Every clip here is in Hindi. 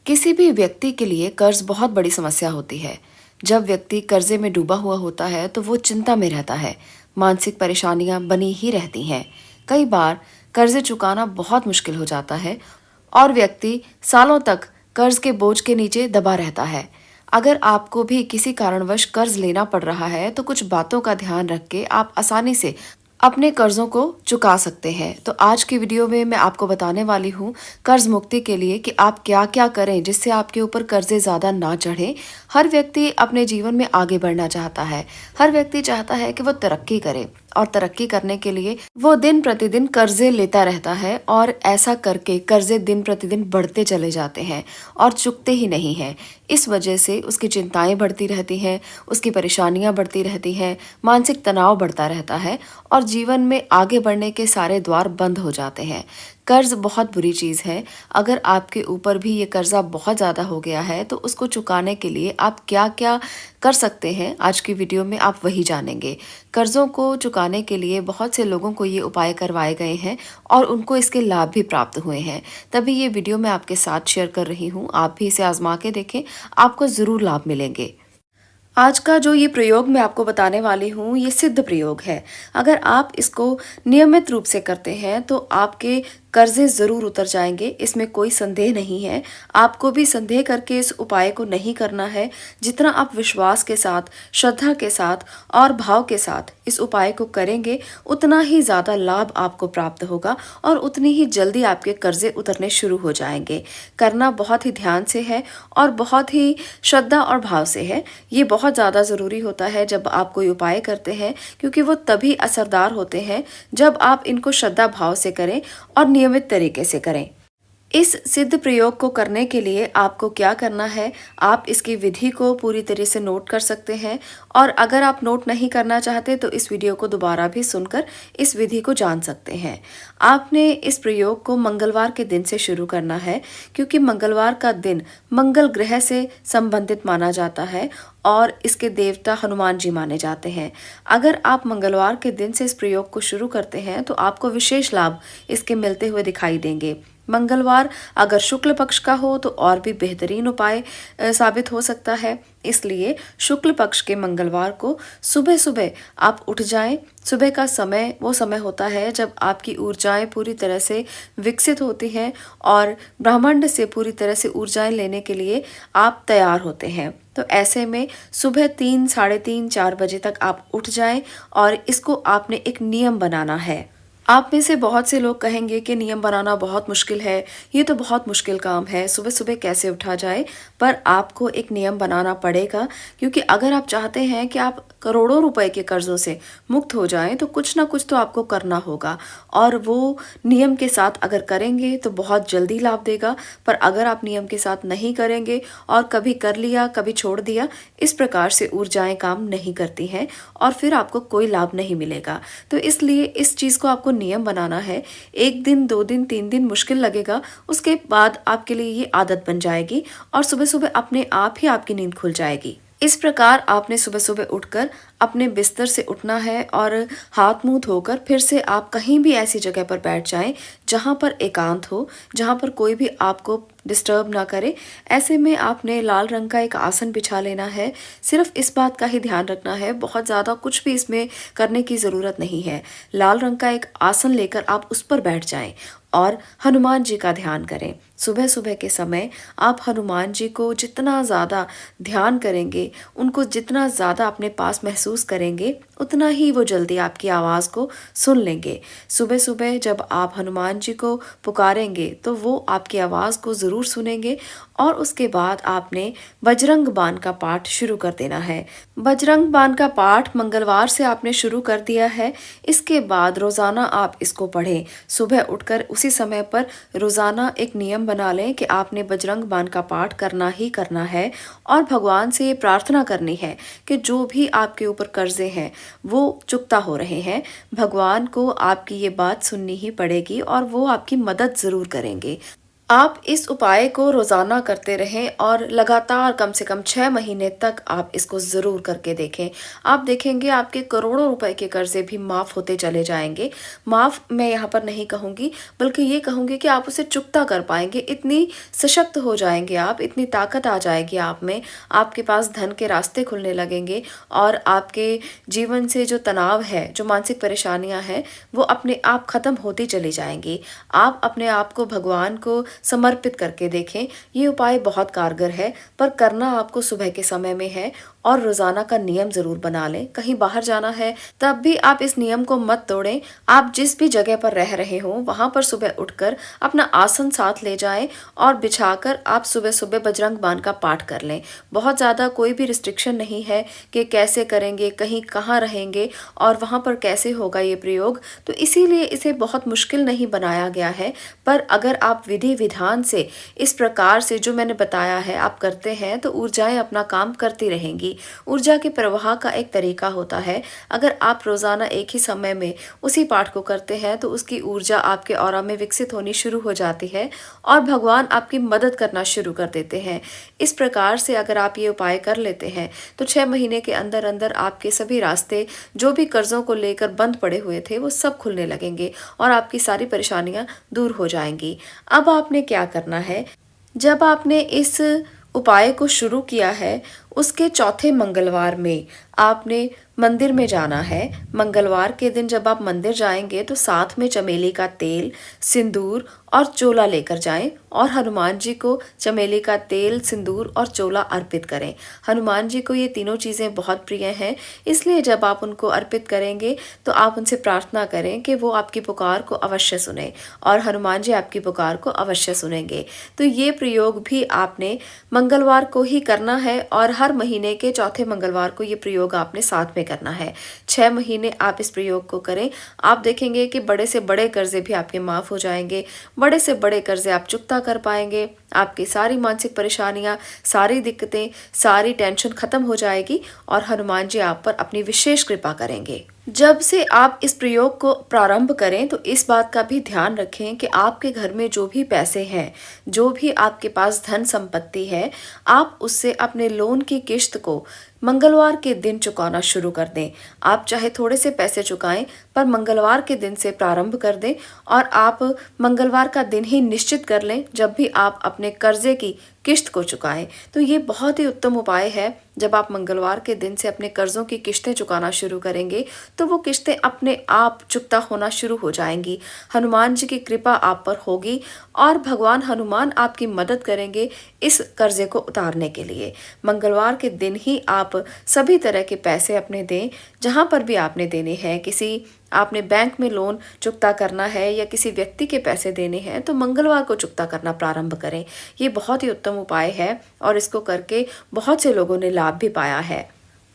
किसी भी व्यक्ति के लिए कर्ज बहुत बड़ी समस्या होती है। जब व्यक्ति कर्जे में डूबा हुआ होता है तो वो चिंता में रहता है। मानसिक परेशानियां बनी ही रहती हैं। कई बार कर्जे चुकाना बहुत मुश्किल हो जाता है और व्यक्ति सालों तक कर्ज के बोझ के नीचे दबा रहता है। अगर आपको भी किसी कारणवश कर्ज लेना पड़ रहा है तो कुछ बातों का ध्यान रख के आप आसानी से अपने कर्जों को चुका सकते हैं। तो आज की वीडियो में मैं आपको बताने वाली हूँ कर्ज मुक्ति के लिए कि आप क्या क्या करें जिससे आपके ऊपर कर्जे ज्यादा ना चढ़े। हर व्यक्ति अपने जीवन में आगे बढ़ना चाहता है। हर व्यक्ति चाहता है कि वो तरक्की करे और तरक्की करने के लिए वो दिन प्रतिदिन कर्जे लेता रहता है और ऐसा करके कर्जे दिन प्रतिदिन बढ़ते चले जाते हैं और चुकते ही नहीं हैं। इस वजह से उसकी चिंताएं बढ़ती रहती हैं, उसकी परेशानियां बढ़ती रहती हैं, मानसिक तनाव बढ़ता रहता है और जीवन में आगे बढ़ने के सारे द्वार बंद हो जाते हैं। कर्ज बहुत बुरी चीज है। अगर आपके ऊपर भी ये कर्जा बहुत ज्यादा हो गया है तो उसको चुकाने के लिए आप क्या क्या कर सकते हैं, आज की वीडियो में आप वही जानेंगे। कर्जों को चुकाने के लिए बहुत से लोगों को ये उपाय करवाए गए हैं और उनको इसके लाभ भी प्राप्त हुए हैं। तभी ये वीडियो मैं आपके साथ शेयर कर रही हूँ। आप भी इसे आजमा के देखें, आपको जरूर लाभ मिलेंगे। आज का जो ये प्रयोग मैं आपको बताने वाली हूँ ये सिद्ध प्रयोग है। अगर आप इसको नियमित रूप से करते हैं तो आपके कर्जे जरूर उतर जाएंगे, इसमें कोई संदेह नहीं है। आपको भी संदेह करके इस उपाय को नहीं करना है। जितना आप विश्वास के साथ, श्रद्धा के साथ और भाव के साथ इस उपाय को करेंगे उतना ही ज्यादा लाभ आपको प्राप्त होगा और उतनी ही जल्दी आपके कर्जे उतरने शुरू हो जाएंगे। करना बहुत ही ध्यान से है और बहुत ही श्रद्धा और भाव से है। ये बहुत ज्यादा जरूरी होता है जब आप कोई उपाय करते हैं, क्योंकि वो तभी असरदार होते हैं जब आप इनको श्रद्धा भाव से करें और नियमित तरीके से करें। इस सिद्ध प्रयोग को करने के लिए आपको क्या करना है, आप इसकी विधि को पूरी तरह से नोट कर सकते हैं और अगर आप नोट नहीं करना चाहते तो इस वीडियो को दोबारा भी सुनकर इस विधि को जान सकते हैं। आपने इस प्रयोग को मंगलवार के दिन से शुरू करना है, क्योंकि मंगलवार का दिन मंगल ग्रह से संबंधित माना जाता है और इसके देवता हनुमान जी माने जाते हैं। अगर आप मंगलवार के दिन से इस प्रयोग को शुरू करते हैं तो आपको विशेष लाभ इसके मिलते हुए दिखाई देंगे। मंगलवार अगर शुक्ल पक्ष का हो तो और भी बेहतरीन उपाय साबित हो सकता है। इसलिए शुक्ल पक्ष के मंगलवार को सुबह सुबह आप उठ जाएं। सुबह का समय वो समय होता है जब आपकी ऊर्जाएं पूरी तरह से विकसित होती हैं और ब्रह्मांड से पूरी तरह से ऊर्जाएं लेने के लिए आप तैयार होते हैं। तो ऐसे में सुबह 3, साढ़े 3, 4 बजे तक आप उठ जाएं और इसको आपने एक नियम बनाना है। आप में से बहुत से लोग कहेंगे कि नियम बनाना बहुत मुश्किल है, ये तो बहुत मुश्किल काम है, सुबह सुबह कैसे उठा जाए। पर आपको एक नियम बनाना पड़ेगा, क्योंकि अगर आप चाहते हैं कि आप करोड़ों रुपए के कर्जों से मुक्त हो जाएं तो कुछ ना कुछ तो आपको करना होगा और वो नियम के साथ अगर करेंगे तो बहुत जल्दी लाभ देगा। पर अगर आप नियम के साथ नहीं करेंगे और कभी कर लिया कभी छोड़ दिया, इस प्रकार से ऊर्जाएं काम नहीं करती हैं और फिर आपको कोई लाभ नहीं मिलेगा। तो इसलिए इस चीज को आपको नियम बनाना है। 1 दिन, 2 दिन, 3 दिन मुश्किल लगेगा, उसके बाद आपके लिए ये आदत बन जाएगी और सुबह सुबह अपने आप ही आपकी नींद खुल जाएगी। इस प्रकार आपने सुबह सुबह उठकर अपने बिस्तर से उठना है और हाथ मुंह धोकर फिर से आप कहीं भी ऐसी जगह पर बैठ जाएं जहां पर एकांत हो, जहां पर कोई भी आपको डिस्टर्ब ना करे। ऐसे में आपने लाल रंग का एक आसन बिछा लेना है। सिर्फ इस बात का ही ध्यान रखना है, बहुत ज़्यादा कुछ भी इसमें करने की ज़रूरत नहीं है। लाल रंग का एक आसन लेकर आप उस पर बैठ जाएं और हनुमान जी का ध्यान करें। सुबह सुबह के समय आप हनुमान जी को जितना ज़्यादा ध्यान करेंगे, उनको जितना ज़्यादा अपने पास महसूस करेंगे, उतना ही वो जल्दी आपकी आवाज़ को सुन लेंगे। सुबह सुबह जब आप हनुमान जी को पुकारेंगे तो वो आपकी आवाज़ को ज़रूर सुनेंगे और उसके बाद आपने बजरंग बाण का पाठ शुरू कर देना है। बजरंग बाण का पाठ मंगलवार से आपने शुरू कर दिया है, इसके बाद रोज़ाना आप इसको पढ़ें। सुबह उठकर उसी समय पर रोज़ाना एक नियम बना लें कि आपने बजरंग बाण का पाठ करना ही करना है और भगवान से ये प्रार्थना करनी है कि जो भी आपके ऊपर कर्जे हैं वो चुकता हो रहे हैं, भगवान को आपकी ये बात सुननी ही पड़ेगी और वो आपकी मदद ज़रूर करेंगे। आप इस उपाय को रोज़ाना करते रहें और लगातार कम से कम 6 महीने तक आप इसको ज़रूर करके देखें। आप देखेंगे आपके करोड़ों रुपए के कर्ज़े भी माफ़ होते चले जाएँगे। माफ़ मैं यहाँ पर नहीं कहूँगी, बल्कि ये कहूँगी कि आप उसे चुकता कर पाएँगे। इतनी सशक्त हो जाएँगे आप, इतनी ताकत आ जाएगी आप में, आपके पास धन के रास्ते खुलने लगेंगे और आपके जीवन से जो तनाव है, जो मानसिक परेशानियाँ हैं, वो अपने आप ख़त्म होती चली जाएँगी। आप अपने आप को भगवान को समर्पित करके देखें। ये उपाय बहुत कारगर है, पर करना आपको सुबह के समय में है और रोज़ाना का नियम ज़रूर बना लें। कहीं बाहर जाना है, तब भी आप इस नियम को मत तोड़ें। आप जिस भी जगह पर रह रहे हों, वहाँ पर सुबह उठकर अपना आसन साथ ले जाएँ और बिछाकर आप सुबह-सुबह बजरंग बाण का पाठ कर लें। बहुत ज़्यादा कोई भी रिस्ट्रिक्शन नहीं है कि कैसे करेंगे, कहीं कहाँ रहेंगे और वहाँ पर कैसे होगा ये प्रयोग। तो इसीलिए इसे बहुत मुश्किल नहीं बनाया गया है। पर अगर आप विधि-विधान से इस प्रकार से जो मैंने बताया है आप करते हैं, तो ऊर्जाएँ अपना काम करती रहेंगी। ऊर्जा के प्रवाह का एक तरीका होता है। अगर आप रोज़ाना एक ही समय में उसी पाठ को करते हैं, तो उसकी ऊर्जा आपके ऑरा में विकसित होनी शुरू हो जाती है और भगवान आपकी मदद करना शुरू कर देते हैं। इस प्रकार से अगर आप ये उपाय कर लेते हैं, तो 6 महीने के अंदर-अंदर आपके सभी रास्ते जो भी कर्ज़ों को लेकर बंद पड़े हुए थे, वो सब खुलने लगेंगे और आपकी सारी परेशानियाँ दूर हो जाएँगी। अब आपने क्या करना है, जब आपने इस उपाय को शुरू किया है, उसके चौथे मंगलवार में आपने मंदिर में जाना है। मंगलवार के दिन जब आप मंदिर जाएंगे, तो साथ में चमेली का तेल, सिंदूर और चोला लेकर जाएं और हनुमान जी को चमेली का तेल, सिंदूर और चोला अर्पित करें। हनुमान जी को ये तीनों चीज़ें बहुत प्रिय हैं, इसलिए जब आप उनको अर्पित करेंगे, तो आप उनसे प्रार्थना करें कि वो आपकी पुकार को अवश्य सुने और हनुमान जी आपकी पुकार को अवश्य सुनेंगे। तो ये प्रयोग भी आपने मंगलवार को ही करना है और हर महीने के चौथे मंगलवार को ये प्रयोग आपने साथ में करना है। 6 महीने आप इस प्रयोग को करें। आप देखेंगे कि बड़े से बड़े कर्जे भी आपके माफ़ हो जाएंगे, बड़े से बड़े कर्जे आप चुकता कर पाएंगे। आपकी सारी मानसिक परेशानियां, सारी दिक्कतें, सारी टेंशन खत्म हो जाएगी और हनुमान जी आप पर अपनी विशेष कृपा करेंगे। जब से आप इस प्रयोग को प्रारंभ करें, तो इस बात का भी ध्यान रखें कि आपके घर में जो भी पैसे हैं, जो भी आपके पास धन संपत्ति है, आप उससे अपने लोन की किश्त को मंगलवार के दिन चुकाना शुरू कर दें। आप चाहे थोड़े से पैसे चुकाएं, पर मंगलवार के दिन से प्रारंभ कर दें और आप मंगलवार का दिन ही निश्चित कर लें जब भी आप अपने कर्जे की किश्त को चुकाएं। तो ये बहुत ही उत्तम उपाय है। जब आप मंगलवार के दिन से अपने कर्जों की किश्तें चुकाना शुरू करेंगे, तो वो किश्तें अपने आप चुकता होना शुरू हो जाएंगी। हनुमान जी की कृपा आप पर होगी और भगवान हनुमान आपकी मदद करेंगे इस कर्जे को उतारने के लिए। मंगलवार के दिन ही आप सभी तरह के पैसे अपने दें, जहां पर भी आपने देने हैं। किसी आपने बैंक में लोन चुकता करना है या किसी व्यक्ति के पैसे देने हैं, तो मंगलवार को चुकता करना प्रारंभ करें। ये बहुत ही उत्तम उपाय है और इसको करके बहुत से लोगों ने लाभ भी पाया है।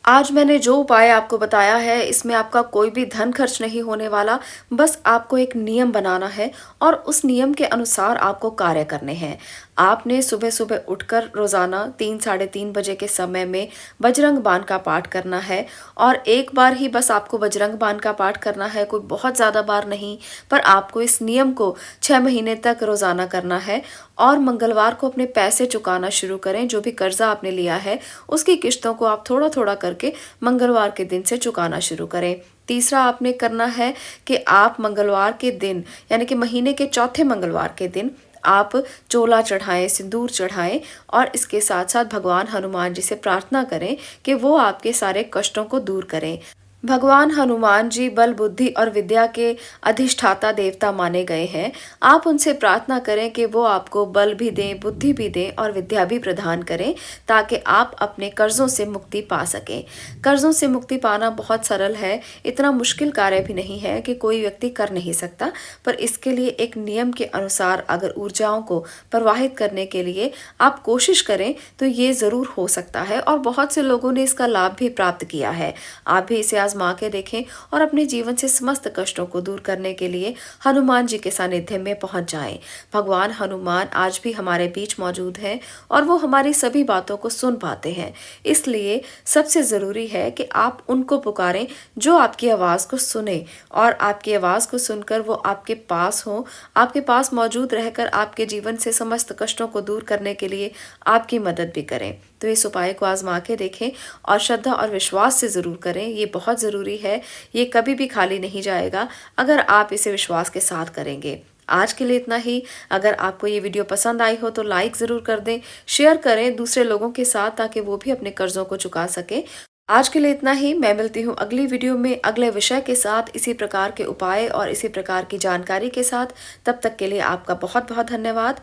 आज मैंने जो उपाय आपको बताया है, इसमें आपका कोई भी धन खर्च नहीं होने वाला। बस आपको एक नियम बनाना है और उस नियम के अनुसार आपको कार्य करने हैं। आपने सुबह-सुबह उठकर रोज़ाना 3 साढ़े 3 बजे के समय में बजरंग बाण का पाठ करना है और एक बार ही बस आपको बजरंग बाण का पाठ करना है, कोई बहुत ज़्यादा बार नहीं। पर आपको इस नियम को 6 महीने तक रोज़ाना करना है और मंगलवार को अपने पैसे चुकाना शुरू करें। जो भी कर्जा आपने लिया है, उसकी किश्तों को आप थोड़ा-थोड़ा करके मंगलवार के दिन से चुकाना शुरू करें। तीसरा आपने करना है कि आप मंगलवार के दिन, यानी कि महीने के चौथे मंगलवार के दिन आप चोला चढ़ाएं, सिंदूर चढ़ाएं और इसके साथ-साथ भगवान हनुमान जी से प्रार्थना करें कि वो आपके सारे कष्टों को दूर करें। भगवान हनुमान जी बल, बुद्धि और विद्या के अधिष्ठाता देवता माने गए हैं। आप उनसे प्रार्थना करें कि वो आपको बल भी दें, बुद्धि भी दें और विद्या भी प्रदान करें, ताकि आप अपने कर्जों से मुक्ति पा सकें। कर्जों से मुक्ति पाना बहुत सरल है, इतना मुश्किल कार्य भी नहीं है कि कोई व्यक्ति कर नहीं सकता। पर इसके लिए एक नियम के अनुसार अगर ऊर्जाओं को प्रवाहित करने के लिए आप कोशिश करें, तो ये ज़रूर हो सकता है और बहुत से लोगों ने इसका लाभ भी प्राप्त किया है। आप भी इसे आजमा के देखें और अपने जीवन से समस्त कष्टों को दूर करने के लिए हनुमान जी के सानिध्य में पहुंच जाएं। भगवान हनुमान आज भी हमारे बीच मौजूद हैं और वो हमारी सभी बातों को सुन पाते हैं। इसलिए सबसे जरूरी है कि आप उनको पुकारें जो आपकी आवाज को सुने और आपकी आवाज को सुनकर वो आपके पास हो, आपके पास मौजूद रहकर आपके जीवन से समस्त कष्टों को दूर करने के लिए आपकी मदद भी करें। तो इस उपाय को आजमा के देखें और श्रद्धा और विश्वास से जरूर करें। ये बहुत जरूरी है, ये कभी भी खाली नहीं जाएगा अगर आप इसे विश्वास के साथ करेंगे। आज के लिए इतना ही। अगर आपको ये वीडियो पसंद आई हो तो लाइक जरूर कर दें, शेयर करें दूसरे लोगों के साथ ताकि वो भी अपने कर्जों को चुका सके। आज के लिए इतना ही। मैं मिलती हूँ अगली वीडियो में अगले विषय के साथ, इसी प्रकार के उपाय और इसी प्रकार की जानकारी के साथ। तब तक के लिए आपका बहुत बहुत धन्यवाद।